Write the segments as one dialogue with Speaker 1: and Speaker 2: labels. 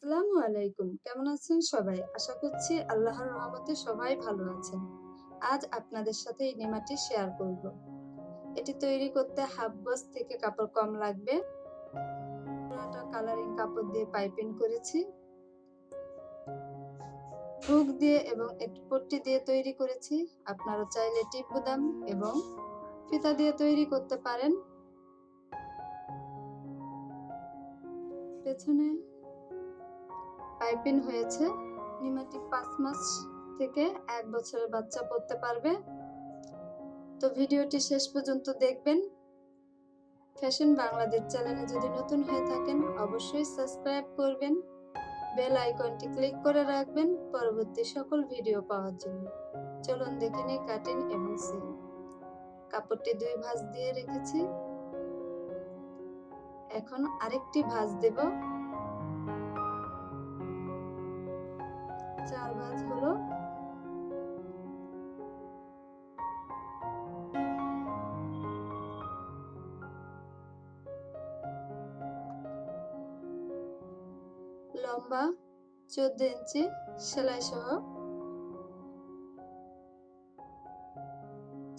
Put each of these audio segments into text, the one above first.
Speaker 1: আসসালামু আলাইকুম। কেমন আছেন সবাই? আশা করছি আল্লাহর রহমতে সবাই ভালো আছেন। আজ আপনাদের সাথে এই নেমাটি শেয়ার করব। এটি তৈরি করতে হাফ গজ থেকে কাপড় কম লাগবে। পুরোটা কালারিং কাপড় দিয়ে পাইপিং করেছি। হুক দিয়ে এবং একটু পট্টি দিয়ে তৈরি করেছি। আপনারা চাইলে টিপ বুদাম এবং ফিতা দিয়ে তৈরি করতে পারেন। পেছনে পাইপিং হয়েছে। নিমাটি 5 মাস থেকে 1 বছরের বাচ্চা পরতে পারবে। তো ভিডিওটি শেষ পর্যন্ত দেখবেন। ফ্যাশন বাংলাদেশ চ্যানেলে যদি নতুন হয়ে থাকেন অবশ্যই সাবস্ক্রাইব করবেন, বেল আইকনটি ক্লিক করে রাখবেন পরবর্তী সকল ভিডিও পাওয়ার জন্য। চলুন দেখে নিই কাটিং এবং সিল। কাপড়টি 2 ভাঁজ দিয়ে রেখেছি, এখন আরেকটি ভাঁজ দেব। 4 ভাঁজ হলো। লম্বা 14 ইঞ্চি সেলাই সহ,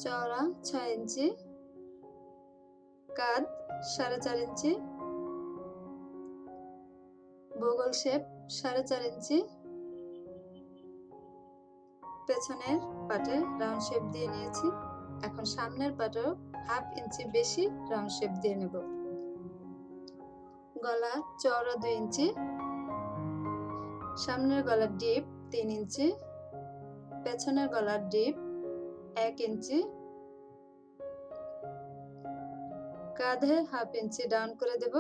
Speaker 1: চওড়া 6 ইঞ্চি, কাঁধ 4.5 ইঞ্চি, বগল শেপ 4.5 ইঞ্চি, পেছনের পাটে রাউন্ড শেপ দিয়ে নিয়েছি। এখন সামনের পাটেও হাফ ইঞ্চি বেশি রাউন্ড শেপ দিয়ে নেব। গলা চওড়া 2 ইঞ্চি, সামনের গলার ডিপ 3 ইঞ্চি, পেছনের গলার ডিপ 1 ইঞ্চি, কাঁধে হাফ ইঞ্চি ডাউন করে দেব।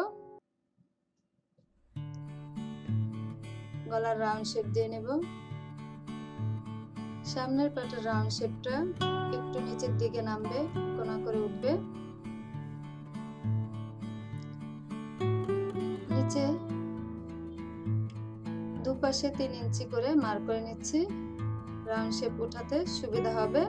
Speaker 1: গলার রাউন্ড শেপ দিয়ে নেব। সামনের পাটের রাউন্ড শেপটা একটু নিচের দিকে নামবে, কোনা করে উঠবে। নিচে দুপাশে 3 ইঞ্চি করে মার্ক করে নিচ্ছি, রাউন্ড শেপ উঠাতে সুবিধা হবে।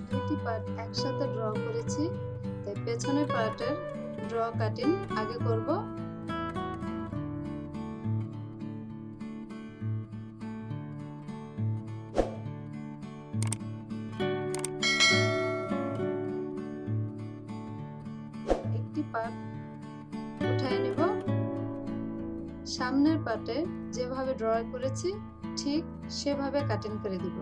Speaker 1: দুটি পার্ট একসাথে ড্র করেছি, তাই পেছনের পার্টের ড্র কাটিং আগে করব। একটি পার্ট উঠায় নেব। সামনের পার্টে যেভাবে ড্র করেছি ঠিক সেভাবে কাটিং করে দিব।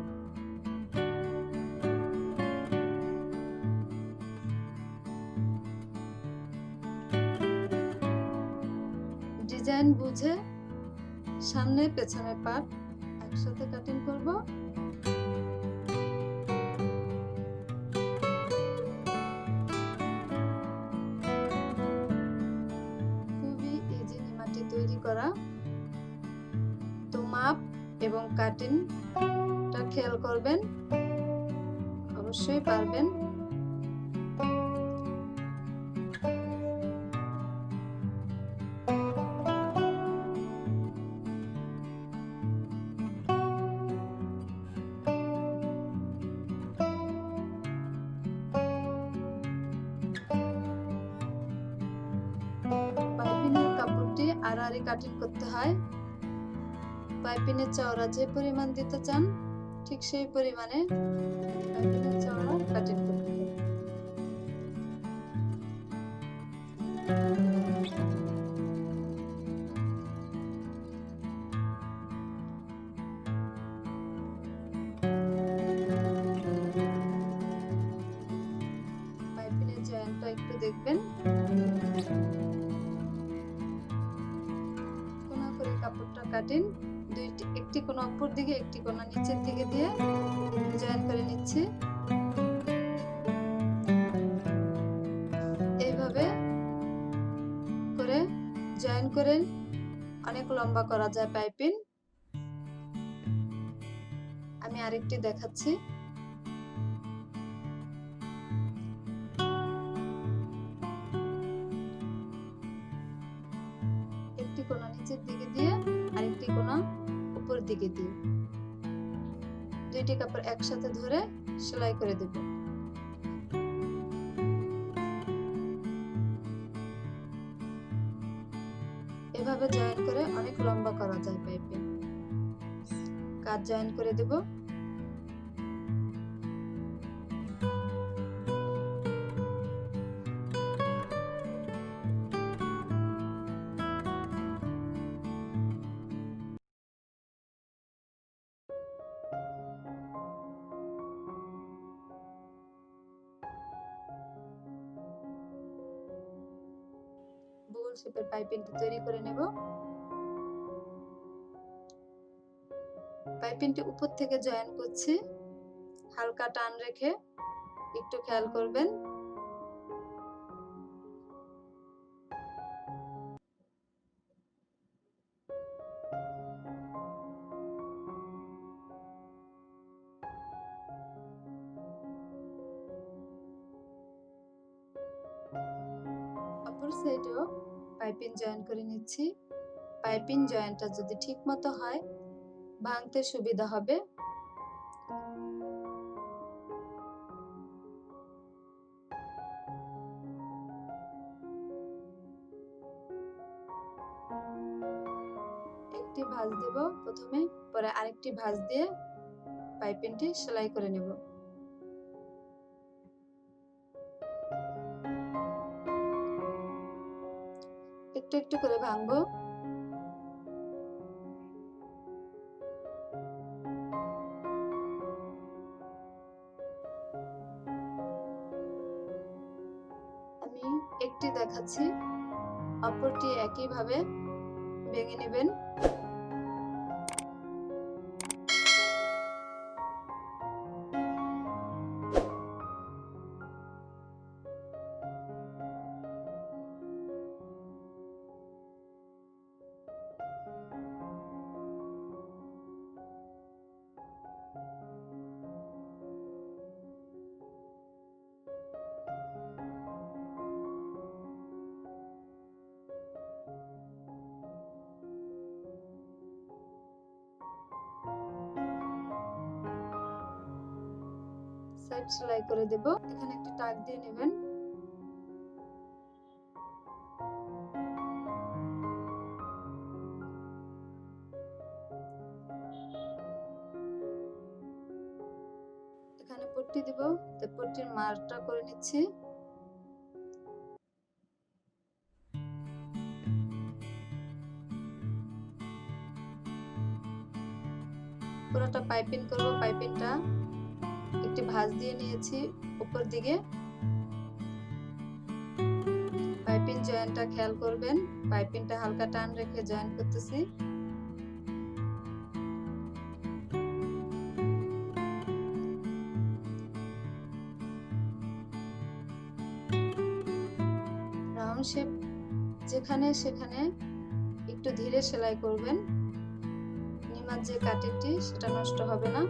Speaker 1: ডিজাইন বুঝে সামনে পেছনের পার্ট একসাথে কাটিং করব। খুবই ইজি নিমাটি তৈরি করা। তো মাপ এবং কাটিংটা খেয়াল করবেন, অবশ্যই পারবেন। পাইপিনের কাপড়টি আড়াআড়ি কাটিং করতে হয়। পাইপিনের চওড়া যে পরিমাণ দিতে চান ঠিক সেই পরিমাণে পাইপিনের চওড়া কাটিং করতে হবে। পাইপিনের জয়েন্টটা একটু দেখবেন। কোনা করে কাপড়টা কাটিং, একটি কোনা উপর দিকে একটি কোনা নিচের দিকে দিয়ে জয়েন করে নিচ্ছি। এইভাবে করে জয়েন করে অনেক লম্বা করা যায় পাইপিং। আমি আরেকটি দেখাচ্ছি। একটি কোনা নিচের দিকে দিয়ে আরেকটি কোনা উপর দিকে দিয়ে দুইটি কাপড় একসাথে ধরে সেলাই করে দেব। এভাবে জয়েন করে অনেক লম্বা করা যায় পাইপিং। কাজ জয়েন করে দেব। বল শেপের পাইপিংটি তৈরি করে নেব। পাইপিংটি উপর থেকে জয়েন করছি, হালকা টান রেখে, একটু খেয়াল করবেন। অপর সাইডেও পাইপিং জয়েন করে নিচ্ছি। পাইপিং জয়েন্টটা যদি ঠিক মতো হয় ভাঙতে সুবিধা হবে। একটি ভাঁজ দেব প্রথমে, পরে আরেকটি ভাঁজ দিয়ে পাইপিংটি সেলাই করে নেব। একটু একটু করে ভাঙবো। আমি একটি দেখাচ্ছি, অপরটি একইভাবে ভেঙে নেবেন। সাইড সেলাই করে দেব। এখানে একটি টাক দিয়ে নেবেন। এখানে পট্টি দিব, তো পট্টির মার্কটা করে নিচ্ছি। পুরোটা পাইপিং করব। পাইপিংটা একটি ভাঁজ দিয়ে নিয়েছি উপর দিকে। পাইপিং জয়েন্টটা খেয়াল করবেন, পাইপিংটা হালকা টান রেখে জয়েন করতেছি। রাউন্ড শেপ যেখানে সেখানে একটু ধীরে সেলাই করবেন, নিমার যে কাটিংটি সেটা নষ্ট হবে না।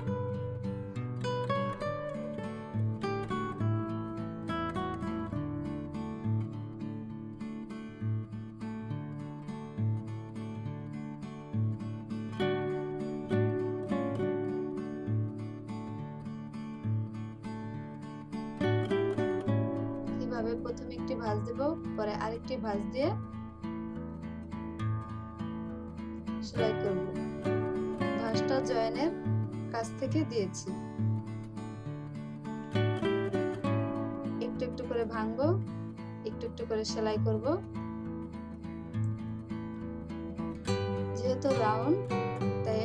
Speaker 1: এভাবে প্রথমে একটি ভাঁজ দেব, পরে আরেকটি ভাঁজ দিয়ে সেলাই করব। ভাঁজটা জয়েনের কাছ থেকে দিয়েছি। একটু একটু করে ভাঙবো, একটু একটু করে সেলাই করব। যেহেতু রাউন্ড তাই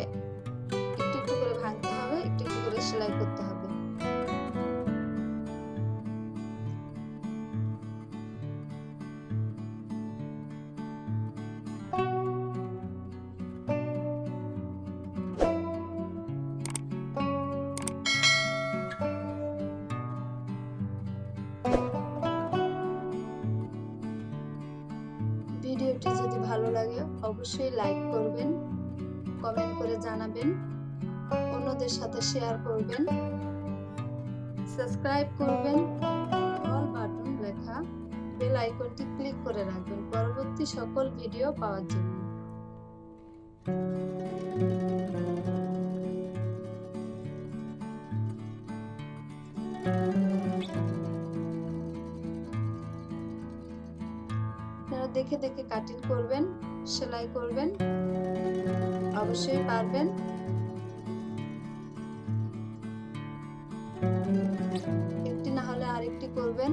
Speaker 1: একটু একটু করে ভাঙতে হবে, একটু একটু করে সেলাই করতে হবে। ভিডিওটি যদি ভালো লাগে অবশ্যই লাইক করবেন, কমেন্ট করে জানাবেন, অন্যদের সাথে শেয়ার করবেন, সাবস্ক্রাইব করবেন, অল বাটন লেখা বেল আইকনটি ক্লিক করে রাখবেন পরবর্তী সকল ভিডিও পাওয়ার জন্য। দেখে দেখে কাটিং করবেন, সেলাই করবেন, অবশ্যই পারবেন। একটি না হলে আরেকটি করবেন।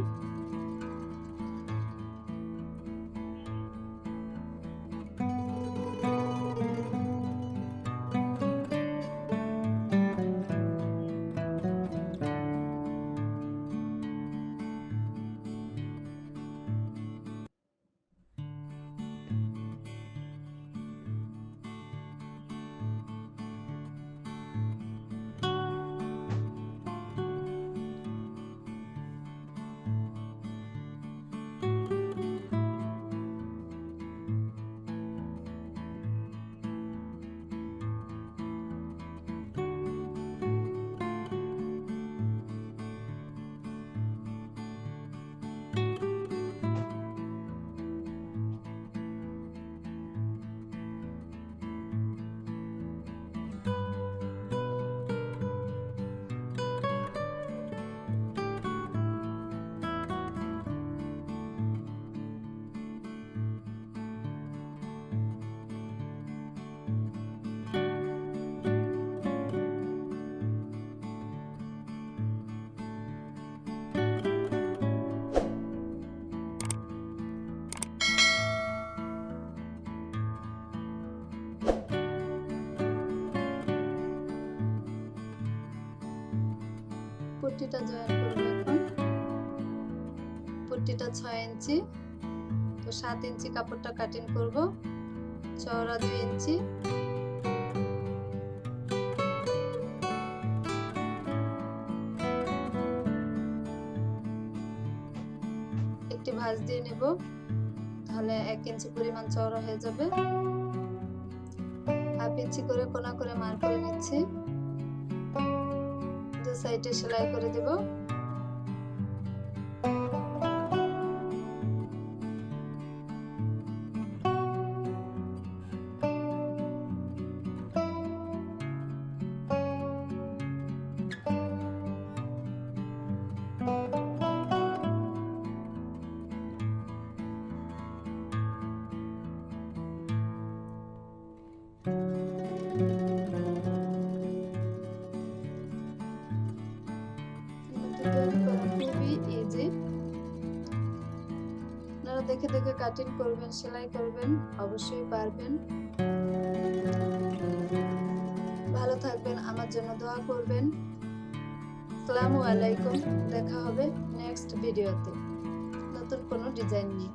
Speaker 1: পট্টিটা জয়েন করব এখন। পট্টিটা 6 ইঞ্চি, তো 7 ইঞ্চি কাপড়টা কাটিং করব, চওড়া 2 ইঞ্চি। একটি ভাঁজ দিয়ে নেব, তাহলে 1 ইঞ্চি পরিমাণ চওড়া হয়ে যাবে। 1/2 ইঞ্চি করে কোনা করে মার্ক করে নিচ্ছি। দু সাইডে সেলাই করে দেব। খুবই ইজি, আপনারা দেখে দেখে কাটিং করবেন, সেলাই করবেন, অবশ্যই পারবেন। ভালো থাকবেন, আমার জন্য দোয়া করবেন। আসসালামু আলাইকুম। দেখা হবে নেক্সট ভিডিওতে নতুন কোনো ডিজাইন নিয়ে।